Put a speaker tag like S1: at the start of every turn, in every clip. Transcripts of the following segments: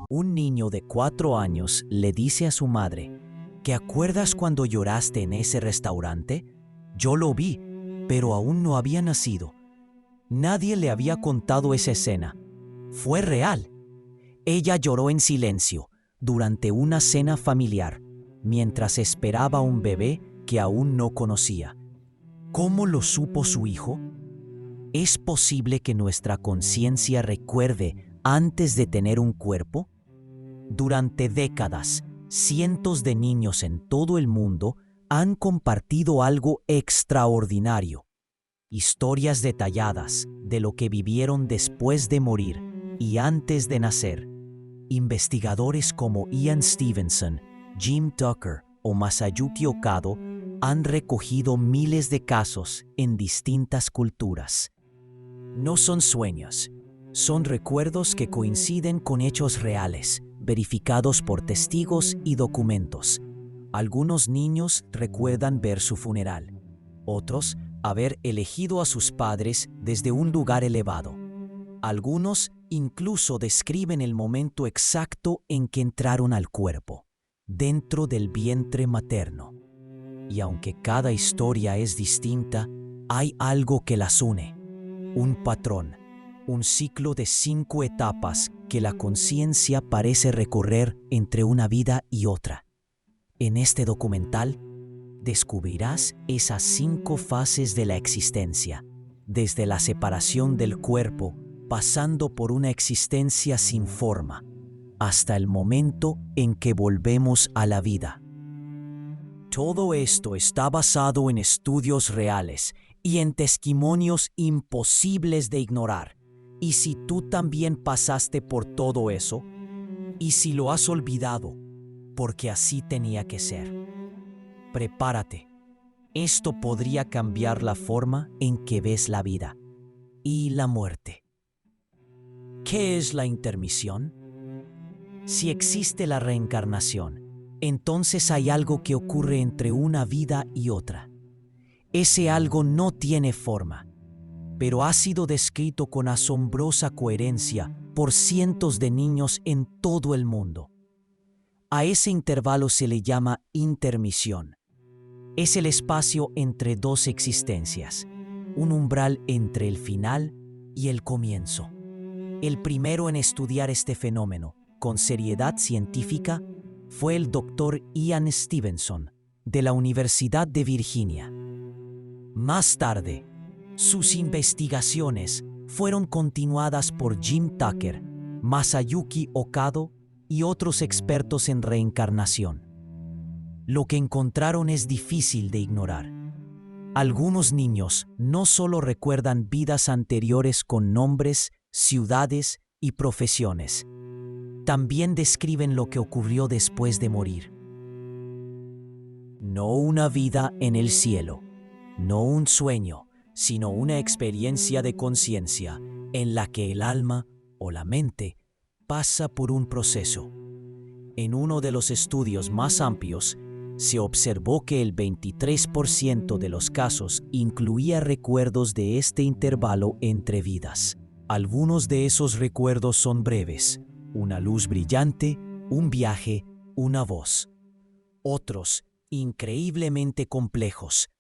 S1: Un niño de 4 años le dice a su madre, ¿te acuerdas cuando lloraste en ese restaurante? Yo lo vi, pero aún no había nacido. Nadie le había contado esa escena. Fue real. Ella lloró en silencio durante una cena familiar, mientras esperaba un bebé que aún no conocía. ¿Cómo lo supo su hijo? ¿Es posible que nuestra conciencia recuerde antes de tener un cuerpo? Durante décadas, cientos de niños en todo el mundo han compartido algo extraordinario. Historias detalladas de lo que vivieron después de morir y antes de nacer. Investigadores como Ian Stevenson, Jim Tucker o Masayuki Okado han recogido miles de casos en distintas culturas. No son sueños, son recuerdos que coinciden con hechos reales, verificados por testigos y documentos. Algunos niños recuerdan ver su funeral, otros haber elegido a sus padres desde un lugar elevado. Algunos incluso describen el momento exacto en que entraron al cuerpo, dentro del vientre materno. Y aunque cada historia es distinta, hay algo que las une, un patrón, un ciclo de 5 etapas que la conciencia parece recorrer entre una vida y otra. En este documental, descubrirás esas 5 fases de la existencia, desde la separación del cuerpo, pasando por una existencia sin forma, hasta el momento en que volvemos a la vida. Todo esto está basado en estudios reales y en testimonios imposibles de ignorar. Y si tú también pasaste por todo eso, y si lo has olvidado, porque así tenía que ser, prepárate. Esto podría cambiar la forma en que ves la vida y la muerte. ¿Qué es la intermisión? Si existe la reencarnación, entonces hay algo que ocurre entre una vida y otra. Ese algo no tiene forma, pero ha sido descrito con asombrosa coherencia por cientos de niños en todo el mundo. A ese intervalo se le llama intermisión. Es el espacio entre 2 existencias, un umbral entre el final y el comienzo. El primero en estudiar este fenómeno con seriedad científica fue el Dr. Ian Stevenson, de la Universidad de Virginia. Más tarde, sus investigaciones fueron continuadas por Jim Tucker, Masayuki Okado y otros expertos en reencarnación. Lo que encontraron es difícil de ignorar. Algunos niños no solo recuerdan vidas anteriores con nombres, ciudades y profesiones, también describen lo que ocurrió después de morir. No una vida en el cielo, no un sueño, sino una experiencia de conciencia en la que el alma o la mente pasa por un proceso. En uno de los estudios más amplios, se observó que el 23% de los casos incluía recuerdos de este intervalo entre vidas. Algunos de esos recuerdos son breves, una luz brillante, un viaje, una voz. Otros, increíblemente complejos,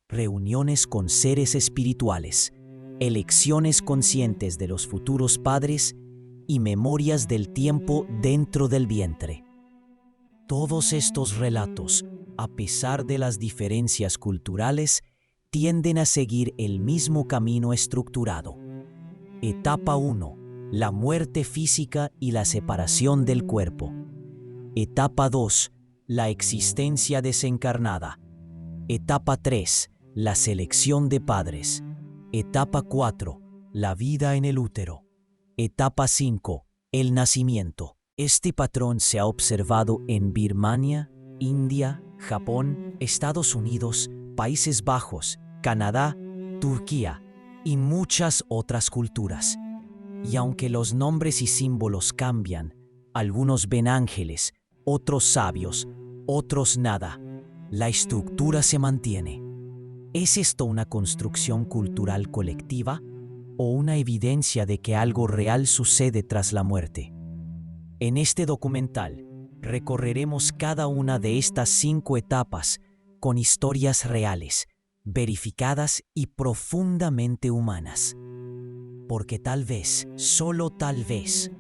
S1: reuniones con seres espirituales, elecciones conscientes de los futuros padres y memorias del tiempo dentro del vientre. Todos estos relatos, a pesar de las diferencias culturales, tienden a seguir el mismo camino estructurado. Etapa 1. La muerte física y la separación del cuerpo. Etapa 2. La existencia desencarnada. Etapa 3. La selección de padres. Etapa 4. La vida en el útero. Etapa 5. El nacimiento. Este patrón se ha observado en Birmania, India, Japón, Estados Unidos, Países Bajos, Canadá, Turquía y muchas otras culturas. Y aunque los nombres y símbolos cambian, algunos ven ángeles, otros sabios, otros nada, la estructura se mantiene. ¿Es esto una construcción cultural colectiva o una evidencia de que algo real sucede tras la muerte? En este documental recorreremos cada una de estas 5 etapas con historias reales, verificadas y profundamente humanas. Porque tal vez, solo tal vez,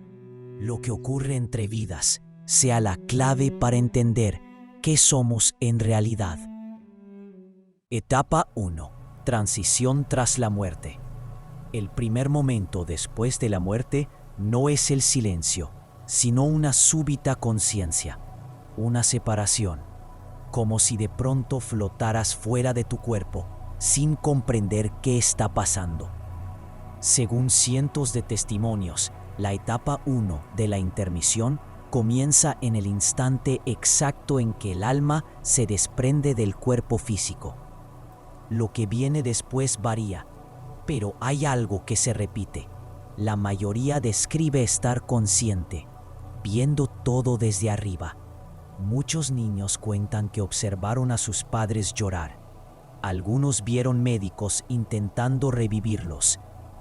S1: lo que ocurre entre vidas sea la clave para entender qué somos en realidad. Etapa 1. Transición tras la muerte. El primer momento después de la muerte no es el silencio, sino una súbita conciencia, una separación, como si de pronto flotaras fuera de tu cuerpo, sin comprender qué está pasando. Según cientos de testimonios, la etapa 1 de la intermisión comienza en el instante exacto en que el alma se desprende del cuerpo físico. Lo que viene después varía, pero hay algo que se repite. La mayoría describe estar consciente, viendo todo desde arriba. Muchos niños cuentan que observaron a sus padres llorar. Algunos vieron médicos intentando revivirlos.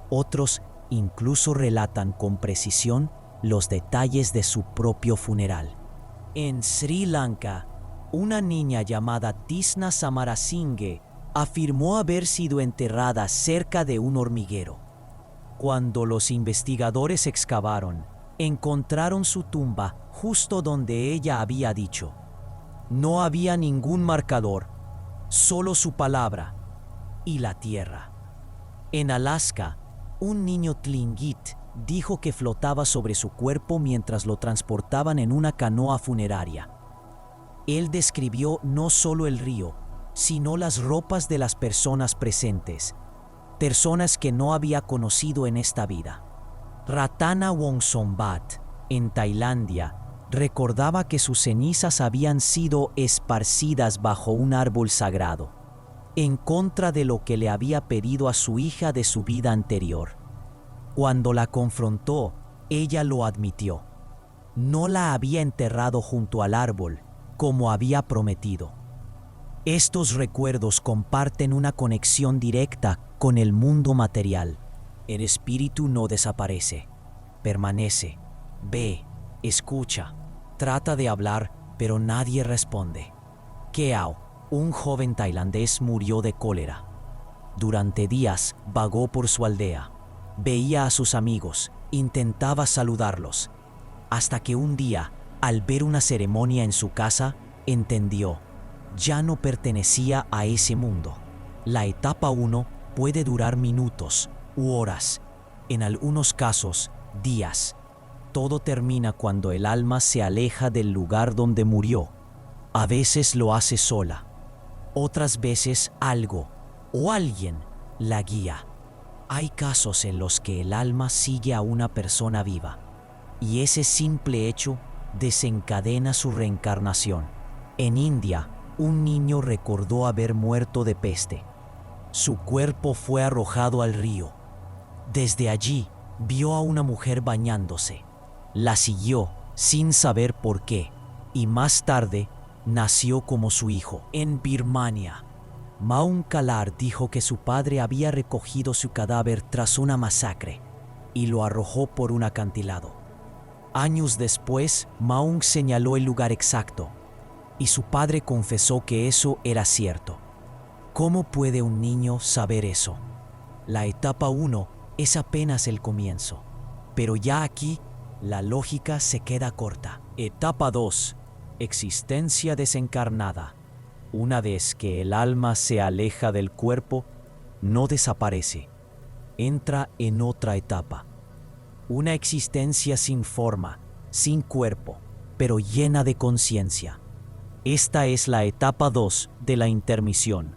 S1: Otros incluso relatan con precisión los detalles de su propio funeral. En Sri Lanka, una niña llamada Tisna Samarasinghe afirmó haber sido enterrada cerca de un hormiguero. Cuando los investigadores excavaron, encontraron su tumba justo donde ella había dicho. No había ningún marcador, solo su palabra y la tierra. En Alaska, un niño Tlingit dijo que flotaba sobre su cuerpo mientras lo transportaban en una canoa funeraria. Él describió no solo el río, sino las ropas de las personas presentes, personas que no había conocido en esta vida. Ratana Wongsombat, en Tailandia, recordaba que sus cenizas habían sido esparcidas bajo un árbol sagrado, en contra de lo que le había pedido a su hija de su vida anterior. Cuando la confrontó, ella lo admitió. No la había enterrado junto al árbol, como había prometido. Estos recuerdos comparten una conexión directa con el mundo material. El espíritu no desaparece, permanece, ve, escucha, trata de hablar, pero nadie responde. Keao, un joven tailandés, murió de cólera. Durante días vagó por su aldea, veía a sus amigos, intentaba saludarlos, hasta que un día, al ver una ceremonia en su casa, entendió. Ya no pertenecía a ese mundo. La etapa 1 puede durar minutos u horas, en algunos casos, días. Todo termina cuando el alma se aleja del lugar donde murió. A veces lo hace sola. Otras veces algo o alguien la guía. Hay casos en los que el alma sigue a una persona viva, y ese simple hecho desencadena su reencarnación. En India, un niño recordó haber muerto de peste. Su cuerpo fue arrojado al río. Desde allí, vio a una mujer bañándose. La siguió sin saber por qué, y más tarde nació como su hijo. En Birmania, Maung Kalar dijo que su padre había recogido su cadáver tras una masacre y lo arrojó por un acantilado. Años después, Maung señaló el lugar exacto, y su padre confesó que eso era cierto. ¿Cómo puede un niño saber eso? La etapa 1 es apenas el comienzo, pero ya aquí la lógica se queda corta. Etapa 2. Existencia desencarnada. Una vez que el alma se aleja del cuerpo, no desaparece. Entra en otra etapa. Una existencia sin forma, sin cuerpo, pero llena de conciencia. Esta es la etapa 2 de la intermisión,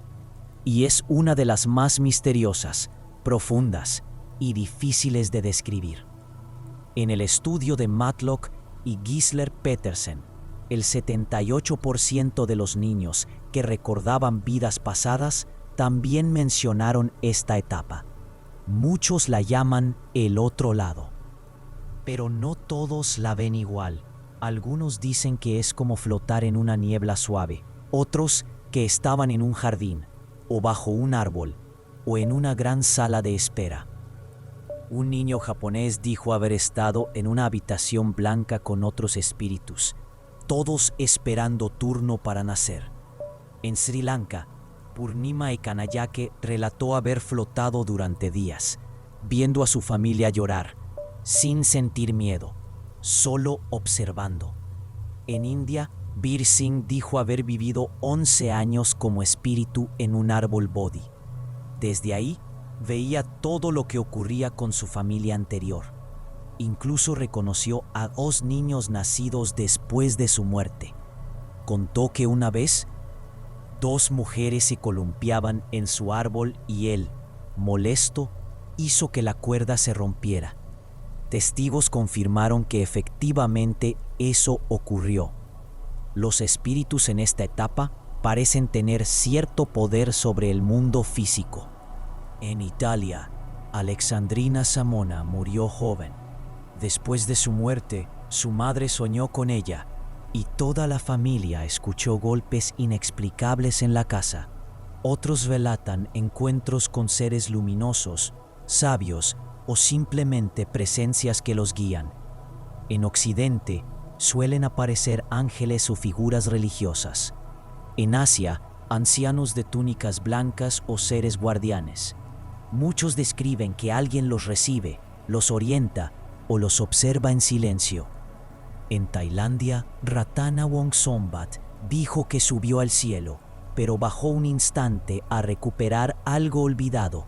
S1: y es una de las más misteriosas, profundas y difíciles de describir. En el estudio de Matlock y Gisler Petersen, el 78% de los niños que recordaban vidas pasadas también mencionaron esta etapa. Muchos la llaman el otro lado, pero no todos la ven igual. Algunos dicen que es como flotar en una niebla suave, otros que estaban en un jardín, o bajo un árbol, o en una gran sala de espera. Un niño japonés dijo haber estado en una habitación blanca con otros espíritus, todos esperando turno para nacer. En Sri Lanka, Purnima Ekanayake relató haber flotado durante días, viendo a su familia llorar, sin sentir miedo, solo observando. En India, Bir Singh dijo haber vivido 11 años como espíritu en un árbol bodhi. Desde ahí, veía todo lo que ocurría con su familia anterior. Incluso reconoció a 2 niños nacidos después de su muerte. Contó que una vez, 2 mujeres se columpiaban en su árbol y él, molesto, hizo que la cuerda se rompiera. Testigos confirmaron que efectivamente eso ocurrió. Los espíritus en esta etapa parecen tener cierto poder sobre el mundo físico. En Italia, Alexandrina Samona murió joven. Después de su muerte, su madre soñó con ella y toda la familia escuchó golpes inexplicables en la casa. Otros relatan encuentros con seres luminosos, sabios o simplemente presencias que los guían. En Occidente, suelen aparecer ángeles o figuras religiosas. En Asia, ancianos de túnicas blancas o seres guardianes. Muchos describen que alguien los recibe, los orienta o los observa en silencio. En Tailandia, Ratana Wongsombad dijo que subió al cielo, pero bajó un instante a recuperar algo olvidado.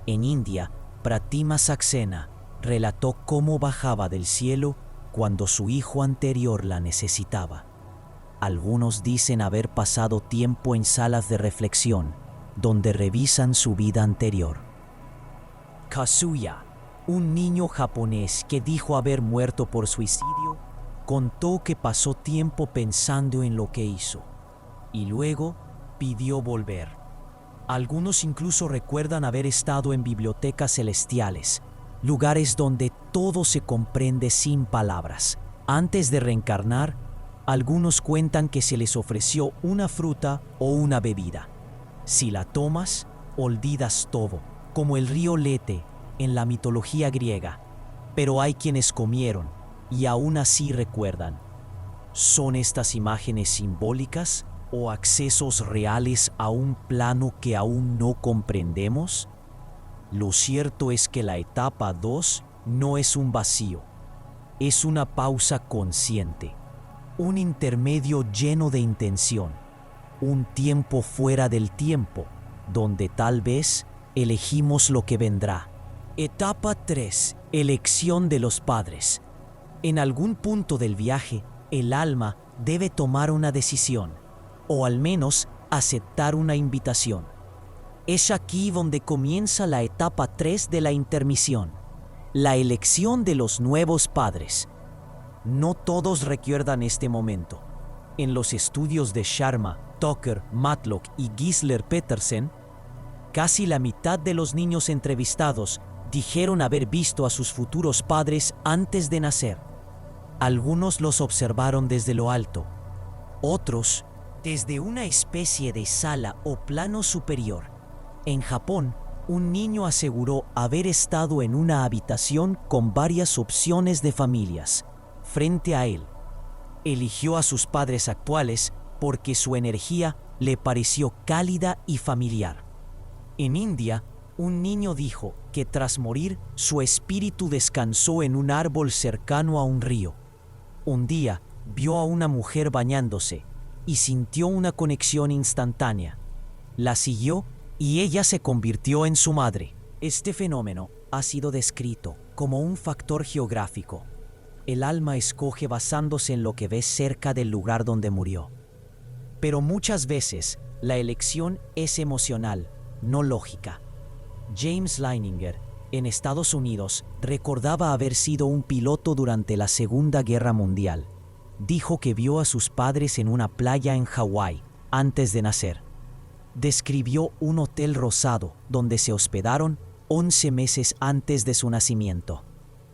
S1: En India, Pratima Saxena relató cómo bajaba del cielo cuando su hijo anterior la necesitaba. Algunos dicen haber pasado tiempo en salas de reflexión, donde revisan su vida anterior. Kazuya, un niño japonés que dijo haber muerto por suicidio, contó que pasó tiempo pensando en lo que hizo, y luego pidió volver. Algunos incluso recuerdan haber estado en bibliotecas celestiales, lugares donde todo se comprende sin palabras. Antes de reencarnar, algunos cuentan que se les ofreció una fruta o una bebida. Si la tomas, olvidas todo, como el río Lete en la mitología griega. Pero hay quienes comieron y aún así recuerdan. ¿Son estas imágenes simbólicas o accesos reales a un plano que aún no comprendemos? Lo cierto es que la etapa 2 no es un vacío, es una pausa consciente, un intermedio lleno de intención, un tiempo fuera del tiempo, donde tal vez elegimos lo que vendrá. Etapa 3. Elección de los padres. En algún punto del viaje, el alma debe tomar una decisión, o al menos aceptar una invitación. Es aquí donde comienza la etapa 3 de la intermisión, la elección de los nuevos padres. No todos recuerdan este momento. En los estudios de Sharma, Tucker, Matlock y Gisler Petersen, casi la mitad de los niños entrevistados dijeron haber visto a sus futuros padres antes de nacer. Algunos los observaron desde lo alto, otros desde una especie de sala o plano superior. En Japón, un niño aseguró haber estado en una habitación con varias opciones de familias. Frente a él, eligió a sus padres actuales porque su energía le pareció cálida y familiar. En India, un niño dijo que tras morir, su espíritu descansó en un árbol cercano a un río. Un día, vio a una mujer bañándose y sintió una conexión instantánea. La siguió y ella se convirtió en su madre. Este fenómeno ha sido descrito como un factor geográfico. El alma escoge basándose en lo que ve cerca del lugar donde murió. Pero muchas veces la elección es emocional, no lógica. James Leininger, en Estados Unidos, recordaba haber sido un piloto durante la Segunda Guerra Mundial. Dijo que vio a sus padres en una playa en Hawái antes de nacer. Describió un hotel rosado donde se hospedaron 11 meses antes de su nacimiento.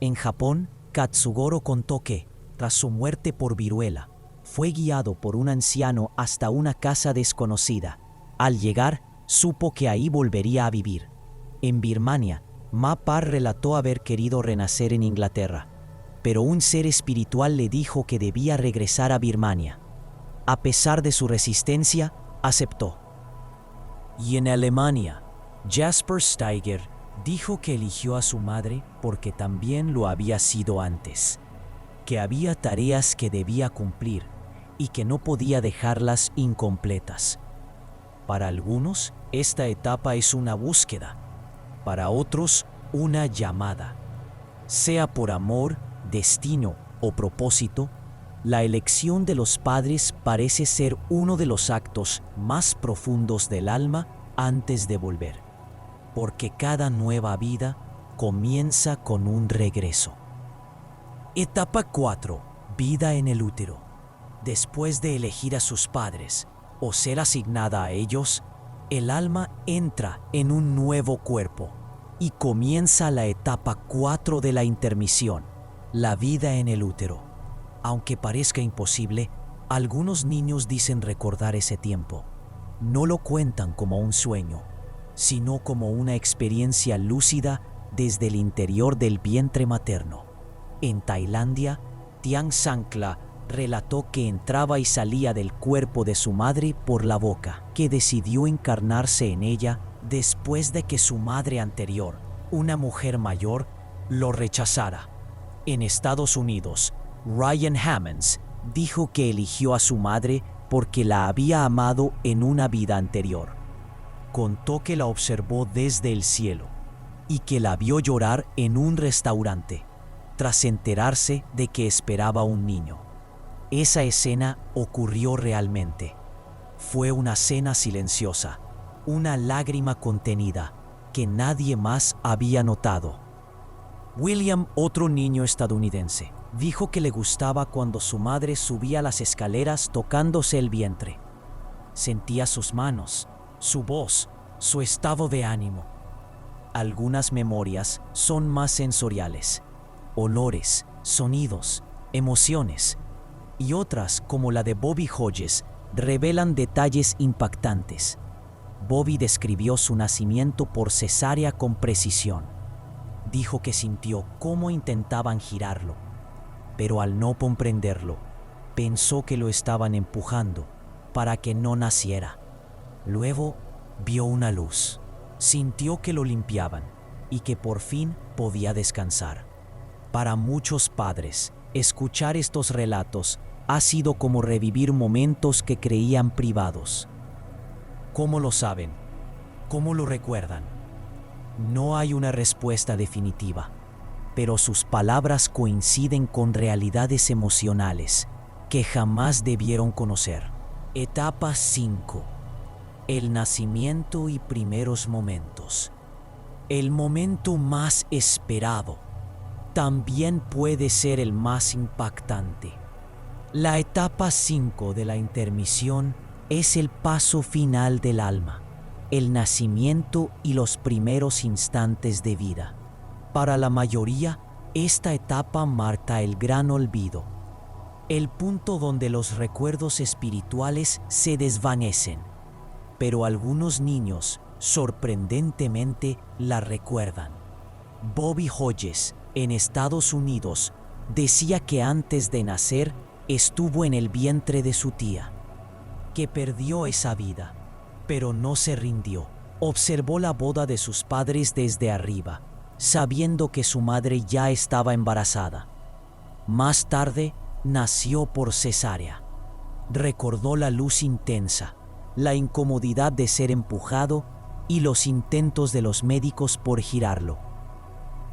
S1: En Japón, Katsugoro contó que, tras su muerte por viruela, fue guiado por un anciano hasta una casa desconocida. Al llegar, supo que ahí volvería a vivir. En Birmania, Ma Par relató haber querido renacer en Inglaterra, pero un ser espiritual le dijo que debía regresar a Birmania. A pesar de su resistencia, aceptó. Y en Alemania, Jasper Steiger dijo que eligió a su madre porque también lo había sido antes, que había tareas que debía cumplir y que no podía dejarlas incompletas. Para algunos, esta etapa es una búsqueda, para otros, una llamada. Sea por amor, destino o propósito, la elección de los padres parece ser uno de los actos más profundos del alma antes de volver, porque cada nueva vida comienza con un regreso. Etapa 4. Vida en el útero. Después de elegir a sus padres o ser asignada a ellos, el alma entra en un nuevo cuerpo y comienza la etapa 4 de la intermisión, la vida en el útero. Aunque parezca imposible, algunos niños dicen recordar ese tiempo. No lo cuentan como un sueño, sino como una experiencia lúcida desde el interior del vientre materno. En Tailandia, Tiang Sankla relató que entraba y salía del cuerpo de su madre por la boca, que decidió encarnarse en ella después de que su madre anterior, una mujer mayor, lo rechazara. En Estados Unidos, Ryan Hammonds dijo que eligió a su madre porque la había amado en una vida anterior. Contó que la observó desde el cielo y que la vio llorar en un restaurante, tras enterarse de que esperaba un niño. Esa escena ocurrió realmente. Fue una cena silenciosa, una lágrima contenida que nadie más había notado. William, otro niño estadounidense, dijo que le gustaba cuando su madre subía las escaleras tocándose el vientre. Sentía sus manos, su voz, su estado de ánimo. Algunas memorias son más sensoriales, olores, sonidos, emociones, y otras, como la de Bobby Hodges, revelan detalles impactantes. Bobby describió su nacimiento por cesárea con precisión. Dijo que sintió cómo intentaban girarlo, pero al no comprenderlo, pensó que lo estaban empujando para que no naciera. Luego vio una luz, sintió que lo limpiaban y que por fin podía descansar. Para muchos padres, escuchar estos relatos ha sido como revivir momentos que creían privados. ¿Cómo lo saben? ¿Cómo lo recuerdan? No hay una respuesta definitiva, pero sus palabras coinciden con realidades emocionales que jamás debieron conocer. Etapa 5. El nacimiento y primeros momentos. El momento más esperado también puede ser el más impactante. La etapa 5 de la intermisión es el paso final del alma, el nacimiento y los primeros instantes de vida. Para la mayoría, esta etapa marca el gran olvido, el punto donde los recuerdos espirituales se desvanecen, pero algunos niños, sorprendentemente, la recuerdan. Bobby Hodges, en Estados Unidos, decía que antes de nacer estuvo en el vientre de su tía, que perdió esa vida, pero no se rindió. Observó la boda de sus padres desde arriba, sabiendo que su madre ya estaba embarazada. Más tarde, nació por cesárea. Recordó la luz intensa, la incomodidad de ser empujado y los intentos de los médicos por girarlo.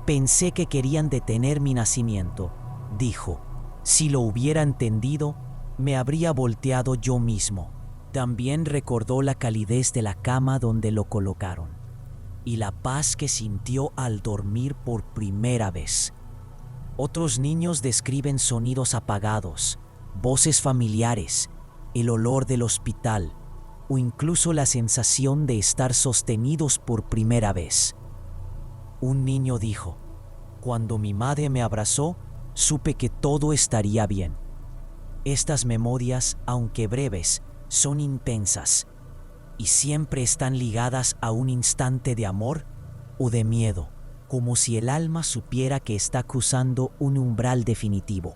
S1: Pensé que querían detener mi nacimiento, dijo. Si lo hubiera entendido, me habría volteado yo mismo. También recordó la calidez de la cama donde lo colocaron y la paz que sintió al dormir por primera vez. Otros niños describen sonidos apagados, voces familiares, el olor del hospital o incluso la sensación de estar sostenidos por primera vez. Un niño dijo: "Cuando mi madre me abrazó, supe que todo estaría bien". Estas memorias, aunque breves, son intensas y siempre están ligadas a un instante de amor o de miedo. como si el alma supiera que está cruzando un umbral definitivo.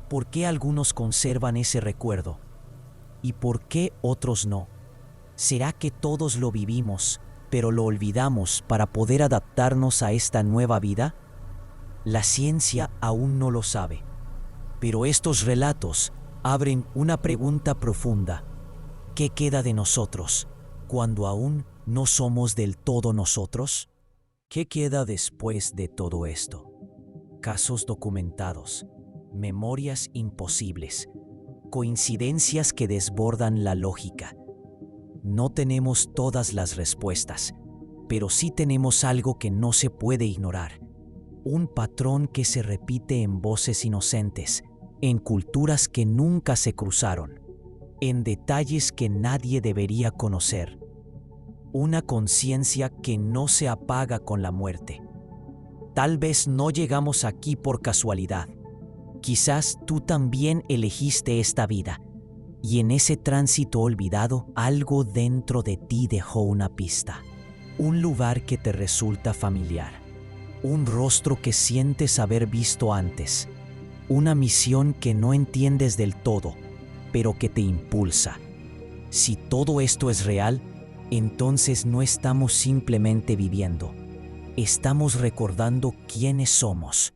S1: ¿Por qué algunos conservan ese recuerdo? ¿Y por qué otros no? ¿Será que todos lo vivimos, pero lo olvidamos para poder adaptarnos a esta nueva vida? La ciencia aún no lo sabe, pero estos relatos abren una pregunta profunda. ¿Qué queda de nosotros cuando aún no somos del todo nosotros? ¿Qué queda después de todo esto? Casos documentados, memorias imposibles, coincidencias que desbordan la lógica. No tenemos todas las respuestas, pero sí tenemos algo que no se puede ignorar. Un patrón que se repite en voces inocentes, en culturas que nunca se cruzaron, en detalles que nadie debería conocer. Una conciencia que no se apaga con la muerte. Tal vez no llegamos aquí por casualidad. Quizás tú también elegiste esta vida, y en ese tránsito olvidado, algo dentro de ti dejó una pista. Un lugar que te resulta familiar. Un rostro que sientes haber visto antes. Una misión que no entiendes del todo, pero que te impulsa. Si todo esto es real, entonces no estamos simplemente viviendo. Estamos recordando quiénes somos.